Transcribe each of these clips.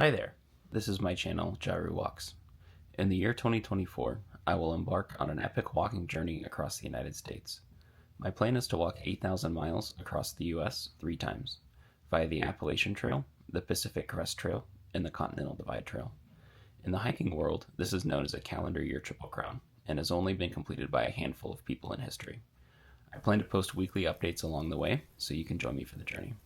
Hi there, this is my channel, Jaru Walks. In the year 2024, I will embark on an epic walking journey across the United States. My plan is to walk 8,000 miles across the US 3 times, via the Appalachian Trail, the Pacific Crest Trail, and the Continental Divide Trail. In the hiking world, this is known as a calendar year Triple Crown, and has only been completed by a handful of people in history. I plan to post weekly updates along the way, so you can join me for the journey.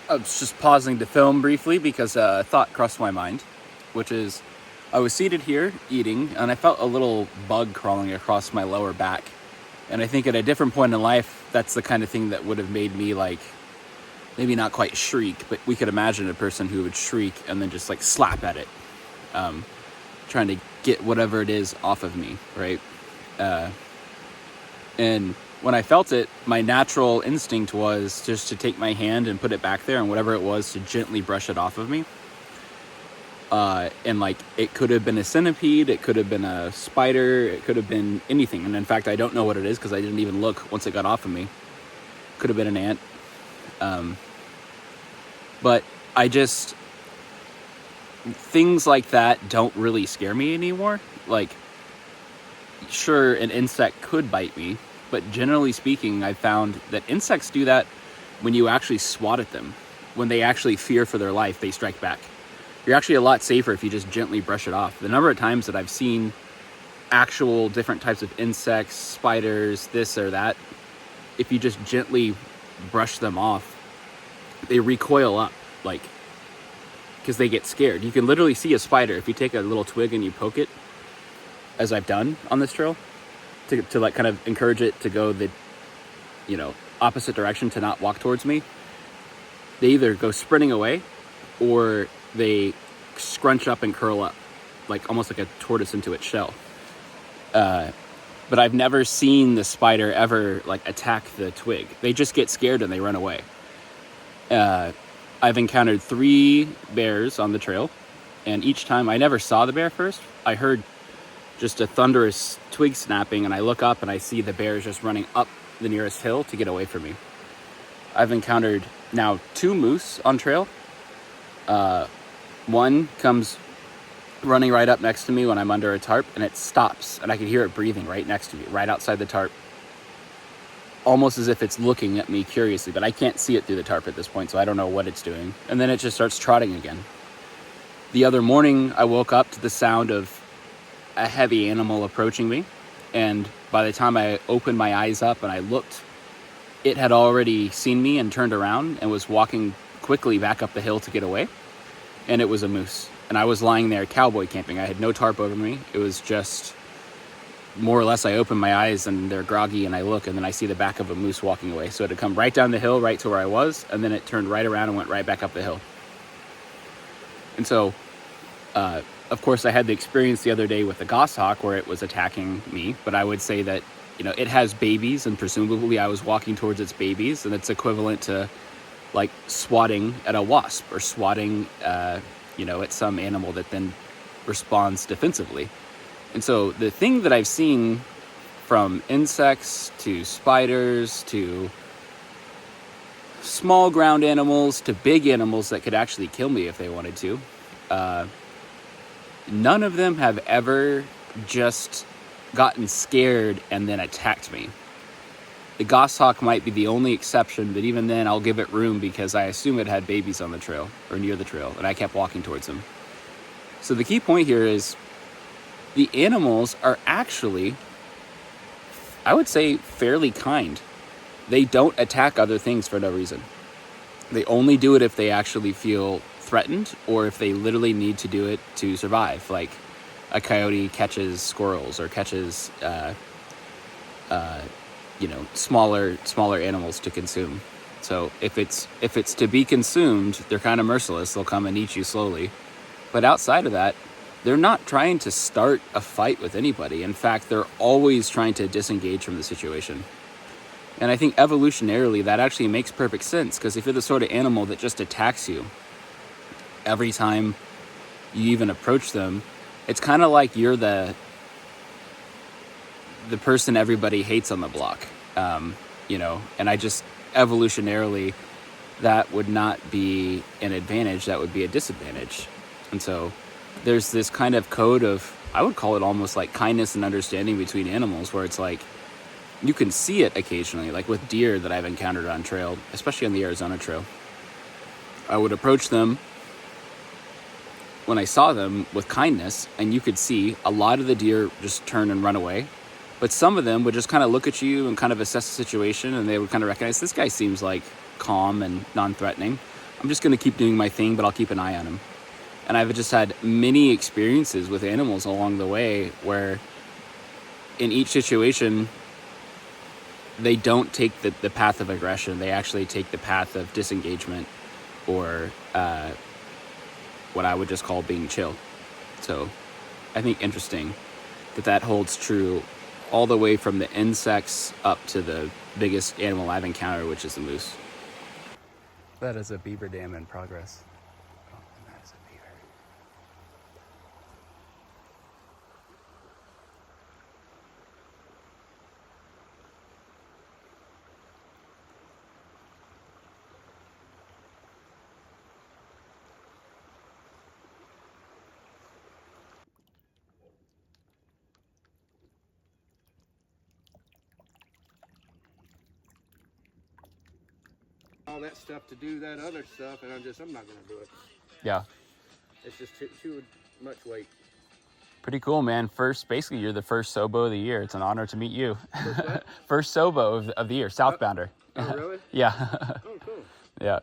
I was just pausing to film briefly because a thought crossed my mind, which is I was seated here eating and I felt a little bug crawling across my lower back. And I think at a different point in life, that's the kind of thing that would have made me maybe not quite shriek, but we could imagine a person who would shriek and then just slap at it, trying to get whatever it is off of me, right? And when I felt it, my natural instinct was just to take my hand and put it back there, and whatever it was, to gently brush it off of me. And it could have been a centipede, it could have been a spider, it could have been anything. And in fact, I don't know what it is because I didn't even look once it got off of me. Could have been an ant. But things like that don't really scare me anymore. Sure, an insect could bite me, but generally speaking, I found that insects do that when you actually swat at them. When they actually fear for their life, they strike back. You're actually a lot safer if you just gently brush it off. The number of times that I've seen actual different types of insects, spiders, this or that, if you just gently brush them off, they recoil up, because they get scared. You can literally see a spider if you take a little twig and you poke it, as I've done on this trail, to kind of encourage it to go the opposite direction, to not walk towards me. They either go sprinting away or they scrunch up and curl up, almost like a tortoise into its shell. But I've never seen the spider ever attack the twig. They just get scared and they run away. I've encountered 3 bears on the trail, and each time I never saw the bear first. I heard just a thunderous twig snapping, and I look up and I see the bears just running up the nearest hill to get away from me. I've encountered now 2 moose on trail. One comes running right up next to me when I'm under a tarp, and it stops, and I can hear it breathing right next to me, right outside the tarp, almost as if it's looking at me curiously, but I can't see it through the tarp at this point, so I don't know what it's doing. And then it just starts trotting again. The other morning, I woke up to the sound of a heavy animal approaching me, and by the time I opened my eyes up and I looked, it had already seen me and turned around and was walking quickly back up the hill to get away. And it was a moose, and I was lying there cowboy camping. I had no tarp over me. It was just more or less, I open my eyes and they're groggy, and I look, and then I see the back of a moose walking away. So it had come right down the hill, right to where I was, and then it turned right around and went right back up the hill. And so, of course, I had the experience the other day with the goshawk where it was attacking me, but I would say that, it has babies, and presumably I was walking towards its babies, and it's equivalent to swatting at a wasp, or swatting, at some animal that then responds defensively. And so the thing that I've seen, from insects to spiders to small ground animals to big animals that could actually kill me if they wanted to, none of them have ever just gotten scared and then attacked me. The goshawk might be the only exception, but even then I'll give it room because I assume it had babies on the trail or near the trail, and I kept walking towards them. So the key point here is the animals are actually, I would say, fairly kind. They don't attack other things for no reason. They only do it if they actually feel threatened, or if they literally need to do it to survive, like a coyote catches squirrels or catches smaller animals to consume. So if it's to be consumed, they're kind of merciless. They'll come and eat you slowly. But outside of that, they're not trying to start a fight with anybody. In fact, they're always trying to disengage from the situation. And I think evolutionarily that actually makes perfect sense, because if you're the sort of animal that just attacks you every time you even approach them, it's kind of like you're the person everybody hates on the block, and I just evolutionarily that would not be an advantage, that would be a disadvantage. And so there's this kind of code of, I would call it almost like kindness and understanding between animals, where it's like you can see it occasionally, like with deer that I've encountered on trail, especially on the Arizona Trail. I would approach them when I saw them with kindness, and you could see a lot of the deer just turn and run away. But some of them would just kind of look at you and kind of assess the situation, and they would kind of recognize, this guy seems like calm and non-threatening. I'm just going to keep doing my thing, but I'll keep an eye on him. And I've just had many experiences with animals along the way where in each situation, they don't take the path of aggression. They actually take the path of disengagement, or what I would just call being chill. So I think interesting that holds true all the way from the insects up to the biggest animal I've encountered, which is the moose. That is a beaver dam in progress. Oh, that is a beaver. All that stuff to do that other stuff, and I'm not gonna do it. Yeah. It's just too much weight. Pretty cool, man. Basically, you're the first Sobo of the year. It's an honor to meet you. First Sobo of the year, Southbounder. Oh, really? Yeah. Oh, cool. Yeah.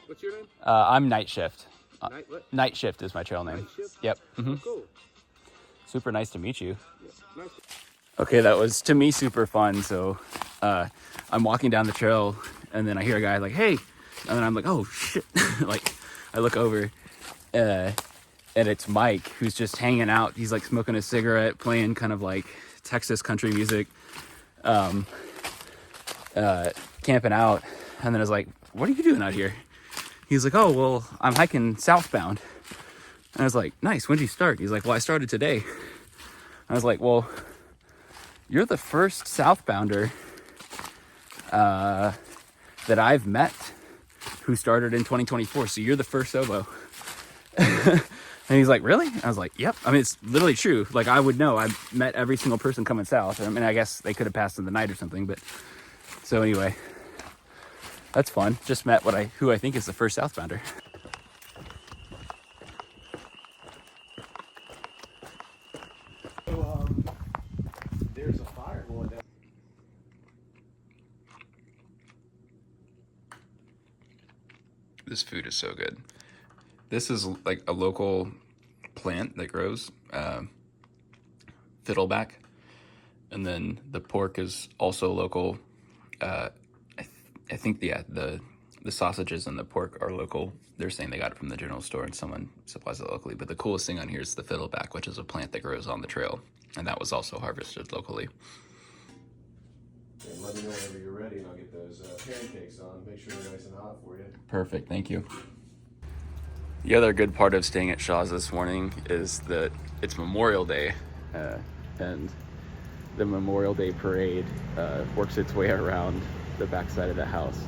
What's your name? I'm Night Shift. Night what? Night Shift is my trail name. Night Shift? Yep. Oh, cool. Super nice to meet you. Yeah, nice. Okay, that was, to me, super fun. So I'm walking down the trail, and then I hear a guy like, hey, and then I'm like, oh, shit. Like, I look over, and it's Mike, who's just hanging out. He's like smoking a cigarette, playing kind of like Texas country music, camping out. And then I was like, what are you doing out here? He's like, oh, well, I'm hiking southbound. And I was like, nice, when'd you start? He's like, well, I started today. I was like, well, you're the first southbounder that I've met who started in 2024. So you're the first Sobo. And he's like, really? I was like, yep. I mean, it's literally true. Like, I would know. I've met every single person coming south. I mean, I guess they could have passed in the night or something. But so anyway, that's fun. Just met who I think is the first southbounder. So, there's a fire going down. This food is so good. This is like a local plant that grows, fiddleback. And then the pork is also local. I think the sausages and the pork are local. They're saying they got it from the general store and someone supplies it locally. But the coolest thing on here is the fiddleback, which is a plant that grows on the trail. And that was also harvested locally. And let me know whenever you're ready, and I'll get those pancakes on. Make sure they're nice and hot for you. Perfect, thank you. The other good part of staying at Shaw's this morning is that it's Memorial Day, and the Memorial Day parade works its way around the backside of the house.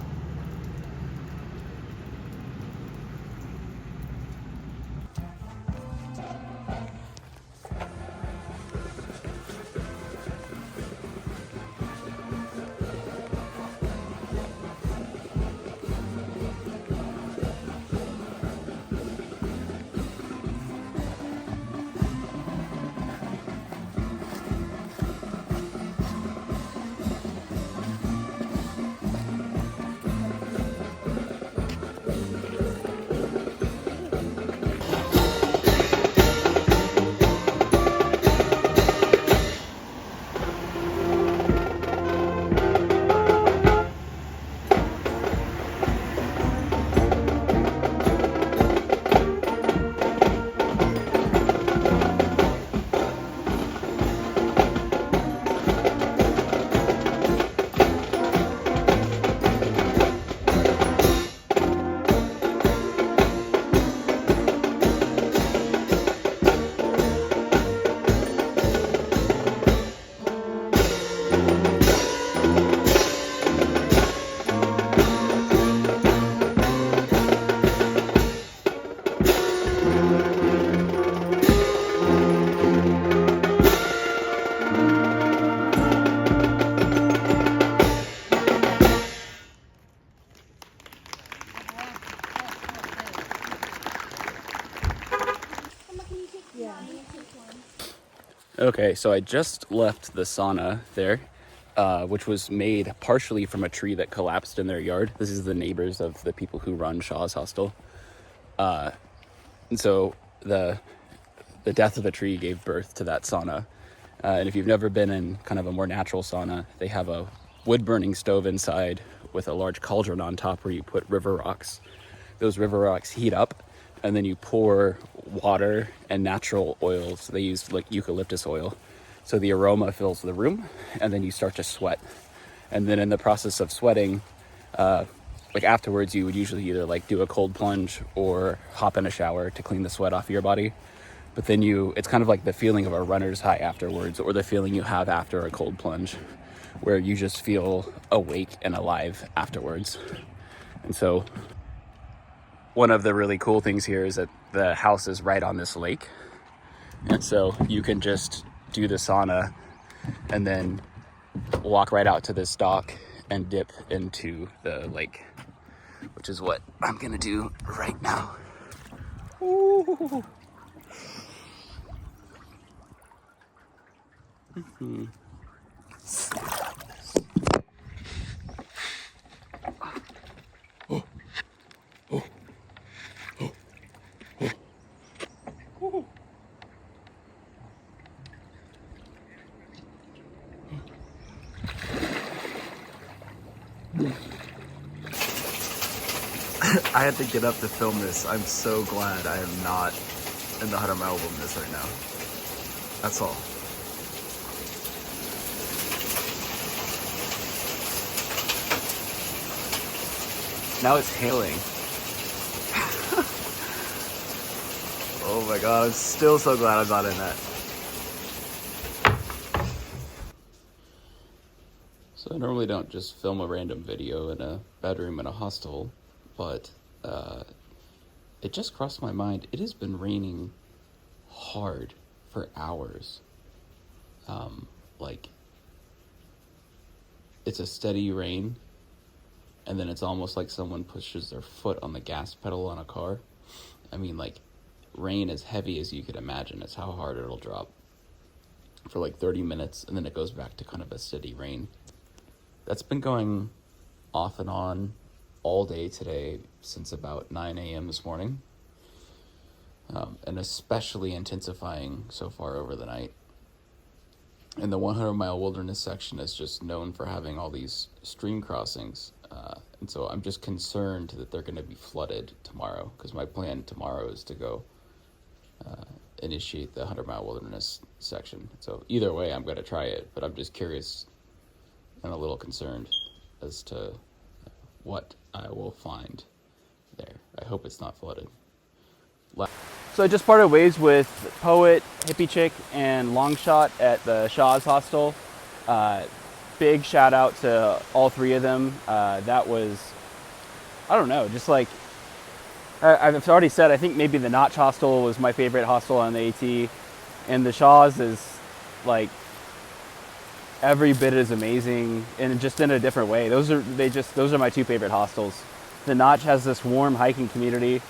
Okay, so I just left the sauna there, which was made partially from a tree that collapsed in their yard. This is the neighbors of the people who run Shaw's hostel. And so the death of the tree gave birth to that sauna. And if you've never been in kind of a more natural sauna, they have a wood-burning stove inside with a large cauldron on top where you put river rocks. Those river rocks heat up, and then you pour water and natural oils. They use like eucalyptus oil. So the aroma fills the room, and then you start to sweat. And then in the process of sweating, like afterwards, you would usually either like do a cold plunge or hop in a shower to clean the sweat off of your body. But then it's kind of like the feeling of a runner's high afterwards, or the feeling you have after a cold plunge, where you just feel awake and alive afterwards. And so one of the really cool things here is that the house is right on this lake. And so you can just do the sauna and then walk right out to this dock and dip into the lake, which is what I'm gonna do right now. Ooh. Mm-hmm. I had to get up to film this. I'm so glad I am not in the 100-mile wilderness right now. That's all. Now it's hailing. Oh my god, I'm still so glad I'm not in that. So I normally don't just film a random video in a bedroom in a hostel, but it just crossed my mind. It has been raining hard for hours. Like, it's a steady rain, and then it's almost like someone pushes their foot on the gas pedal on a car. I mean, like, rain as heavy as you could imagine is how hard it'll drop for like 30 minutes, and then it goes back to kind of a steady rain. That's been going off and on all day today since about 9 a.m. this morning, and especially intensifying so far over the night. And the 100-mile wilderness section is just known for having all these stream crossings, and so I'm just concerned that they're going to be flooded tomorrow, because my plan tomorrow is to go initiate the 100-mile wilderness section. So either way, I'm going to try it, but I'm just curious and a little concerned as to what I will find there. I hope it's not flooded. So I just parted ways with Poet, Hippie Chick, and Longshot at the Shaw's Hostel. Big shout out to all three of them. That was, I don't know, just like, I've already said, I think maybe the Notch Hostel was my favorite hostel on the AT, and the Shaw's is like every bit as amazing, and just in a different way. Those are my two favorite hostels. The Notch has this warm hiking community,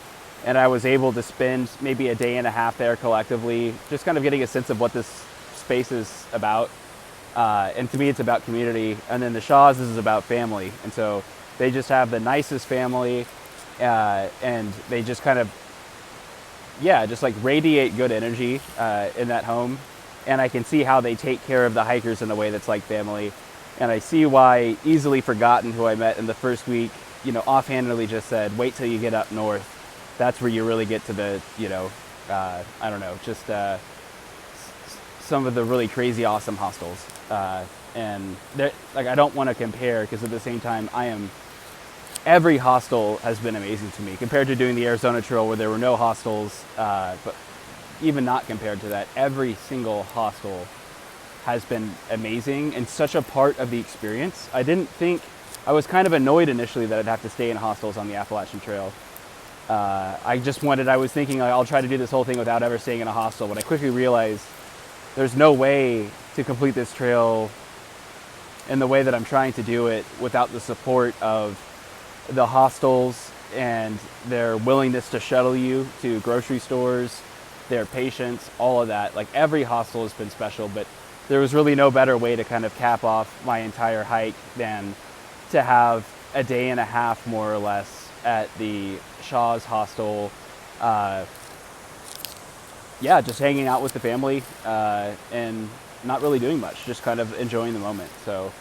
and I was able to spend maybe a day and a half there collectively, just kind of getting a sense of what this space is about. And to me, it's about community. And then the Shaw's is about family. And so they just have the nicest family, and they just kind of, just like radiate good energy in that home. And I can see how they take care of the hikers in a way that's like family. And I see why Easily Forgotten, who I met in the first week, offhandedly just said, wait till you get up north. That's where you really get to the, I don't know, just some of the really crazy awesome hostels. And like, I don't want to compare, because at the same time, every hostel has been amazing to me compared to doing the Arizona Trail where there were no hostels. But even not compared to that, every single hostel has been amazing and such a part of the experience. I was kind of annoyed initially that I'd have to stay in hostels on the Appalachian Trail. I was thinking like, I'll try to do this whole thing without ever staying in a hostel, but I quickly realized there's no way to complete this trail in the way that I'm trying to do it without the support of the hostels and their willingness to shuttle you to grocery stores their patience, all of that. Like every hostel has been special, but there was really no better way to kind of cap off my entire hike than to have a day and a half, more or less, at the Shaw's hostel. Yeah, just hanging out with the family and not really doing much, just kind of enjoying the moment. So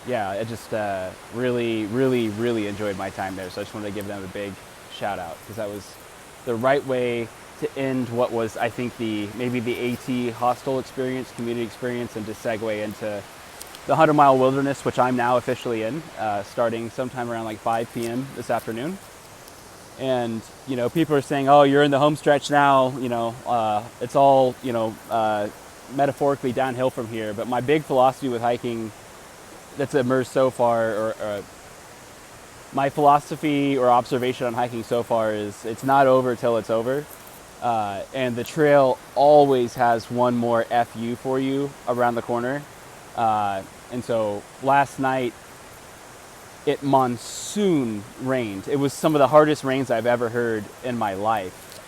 yeah, I just really, really, really enjoyed my time there. So I just wanted to give them a big shout out, because that was the right way to end what was, I think, maybe the AT hostel experience, community experience, and to segue into the 100 Mile Wilderness, which I'm now officially in, starting sometime around like 5 p.m. this afternoon. And, you know, people are saying, oh, you're in the home stretch now, you know, it's all, you know, metaphorically downhill from here. But my big philosophy with hiking that's emerged so far, or my philosophy or observation on hiking so far is it's not over till it's over. And the trail always has one more FU for you around the corner. And so last night, it monsoon rained. It was some of the hardest rains I've ever heard in my life.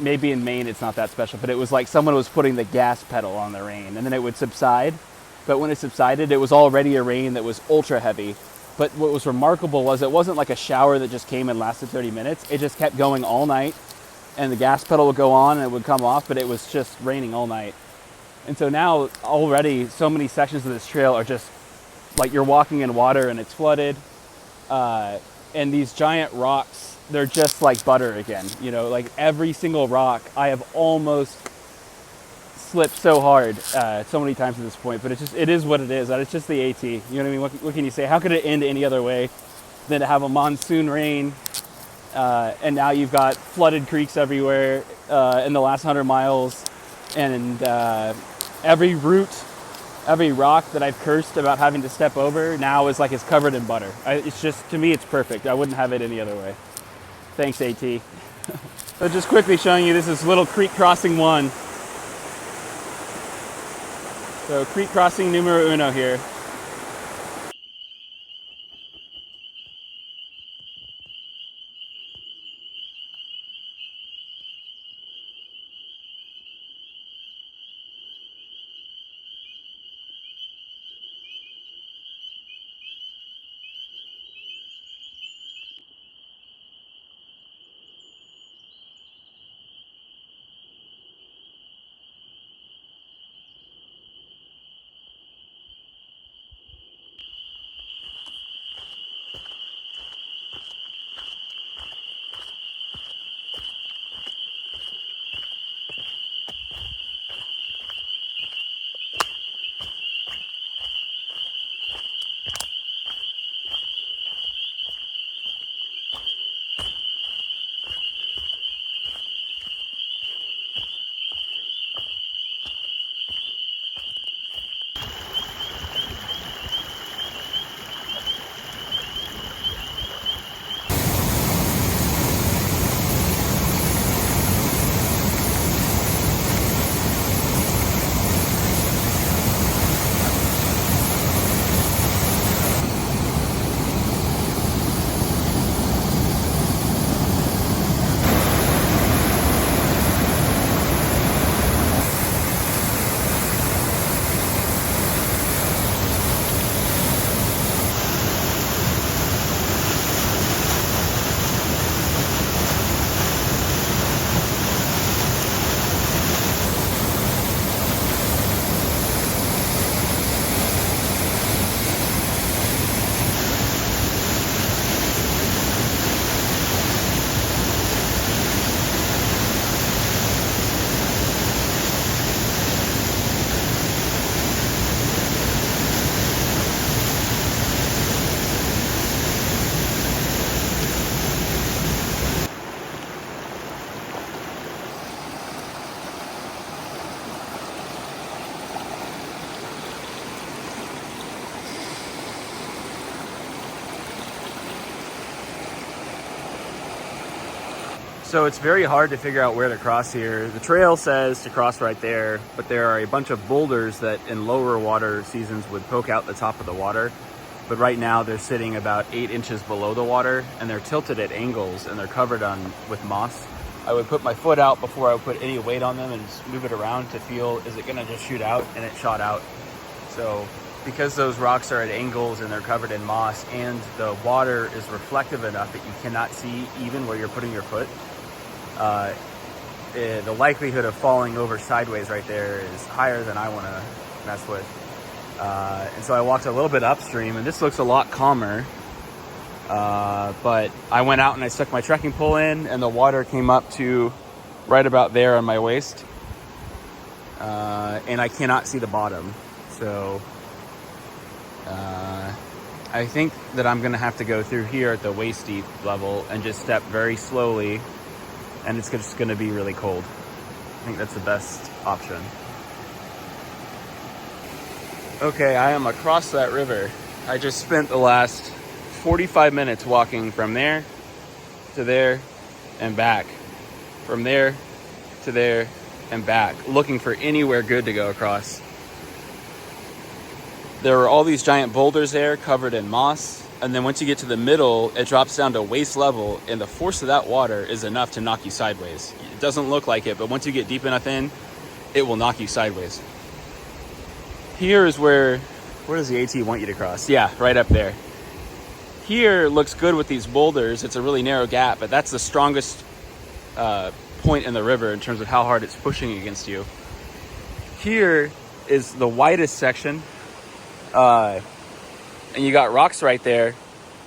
Maybe in Maine it's not that special, but it was like someone was putting the gas pedal on the rain, and then it would subside. But when it subsided, it was already a rain that was ultra heavy. But what was remarkable was it wasn't like a shower that just came and lasted 30 minutes. It just kept going all night, and the gas pedal would go on and it would come off, but it was just raining all night. And so now already so many sections of this trail are just like you're walking in water and it's flooded. And these giant rocks, they're just like butter again. You know, like every single rock, I have almost slipped so hard so many times at this point, but it is what it is. It's just the AT. You know what I mean? What can you say? How could it end any other way than to have a monsoon rain? And now you've got flooded creeks everywhere in the last 100 miles. And every root, every rock that I've cursed about having to step over now is like it's covered in butter. It's just, to me, it's perfect. I wouldn't have it any other way. Thanks, AT. So just quickly showing you, this is Little Creek Crossing 1. So creek crossing numero uno here. So it's very hard to figure out where to cross here. The trail says to cross right there, but there are a bunch of boulders that in lower water seasons would poke out the top of the water. But right now they're sitting about 8 inches below the water, and they're tilted at angles, and they're covered with moss. I would put my foot out before I would put any weight on them and just move it around to feel, is it gonna just shoot out? And it shot out. So because those rocks are at angles and they're covered in moss and the water is reflective enough that you cannot see even where you're putting your foot, the likelihood of falling over sideways right there is higher than I want to mess with. And so I walked a little bit upstream, and this looks a lot calmer. But I went out and I stuck my trekking pole in, and the water came up to right about there on my waist. And I cannot see the bottom. So I think that I'm going to have to go through here at the waist deep level and just step very slowly, and it's just going to be really cold. I think that's the best option. Okay, I am across that river. I just spent the last 45 minutes walking from there to there and back. From there to there and back, looking for anywhere good to go across. There were all these giant boulders there covered in moss, and then once you get to the middle, it drops down to waist level, and the force of that water is enough to knock you sideways. It doesn't look like it, but once you get deep enough in, it will knock you sideways. Here is where does the AT want you to cross? Yeah, right up there. Here looks good with these boulders. It's a really narrow gap, but that's the strongest point in the river in terms of how hard it's pushing against you. Here is the widest section, and you got rocks right there,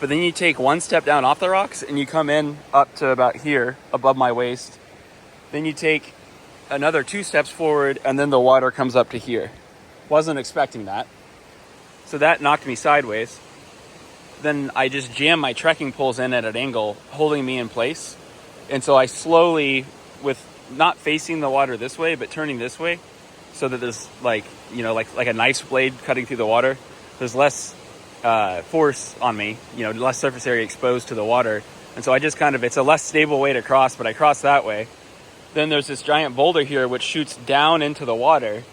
but then you take one step down off the rocks and you come in up to about here above my waist. Then you take another 2 steps forward, and then the water comes up to here. Wasn't expecting that, so that knocked me sideways. Then I just jammed my trekking poles in at an angle, holding me in place. And so I slowly, with not facing the water this way, but turning this way, so that there's like a knife blade cutting through the water. There's less force on me, less surface area exposed to the water. And so I just it's a less stable way to cross, but I cross that way. Then there's this giant boulder here which shoots down into the water.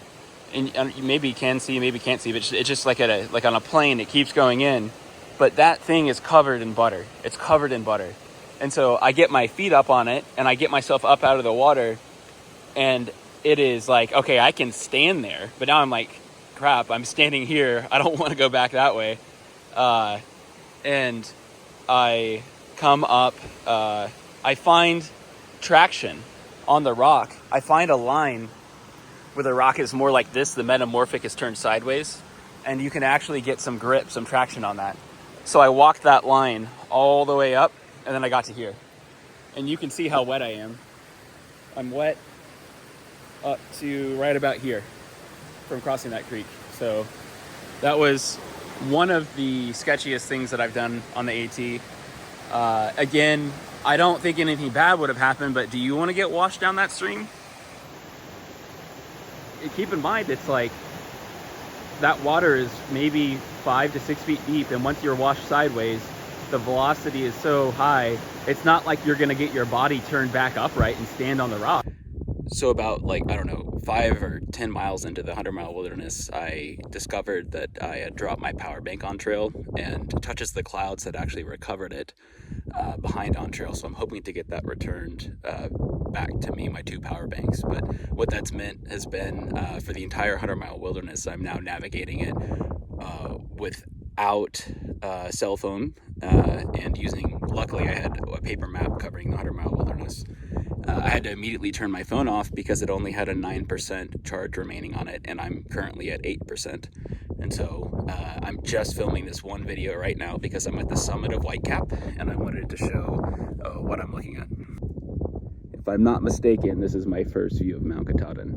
And maybe you can see, maybe you can't see, but it's just like on a plane, it keeps going in. But that thing is covered in butter. It's covered in butter. And so I get my feet up on it, and I get myself up out of the water, and it is like, okay, I can stand there. But now I'm like, crap, I'm standing here. I don't want to go back that way. And I come up, I find traction on the rock. I find a line where the rock is more like this, the metamorphic is turned sideways, and you can actually get some grip, some traction on that. So I walked that line all the way up, and then I got to here. And you can see how wet I am. I'm wet up to right about here from crossing that creek. So that was one of the sketchiest things that I've done on the AT. Again, I don't think anything bad would have happened, but do you want to get washed down that stream? Keep in mind, it's like that water is maybe 5 to 6 feet deep, and once you're washed sideways, the velocity is so high, it's not like you're gonna get your body turned back upright and stand on the rock. So about 5 or 10 miles into the 100-mile wilderness, I discovered that I had dropped my power bank on trail, and Touches the Clouds had actually recovered it behind on trail. So I'm hoping to get that returned back to me, my 2 power banks. But what that's meant has been for the entire 100-mile wilderness, I'm now navigating it without cell phone and luckily I had a paper map covering the 100-mile wilderness. I had to immediately turn my phone off because it only had a 9% charge remaining on it, and I'm currently at 8%. And so I'm just filming this one video right now because I'm at the summit of Whitecap, and I wanted to show what I'm looking at. If I'm not mistaken, this is my first view of Mount Katahdin.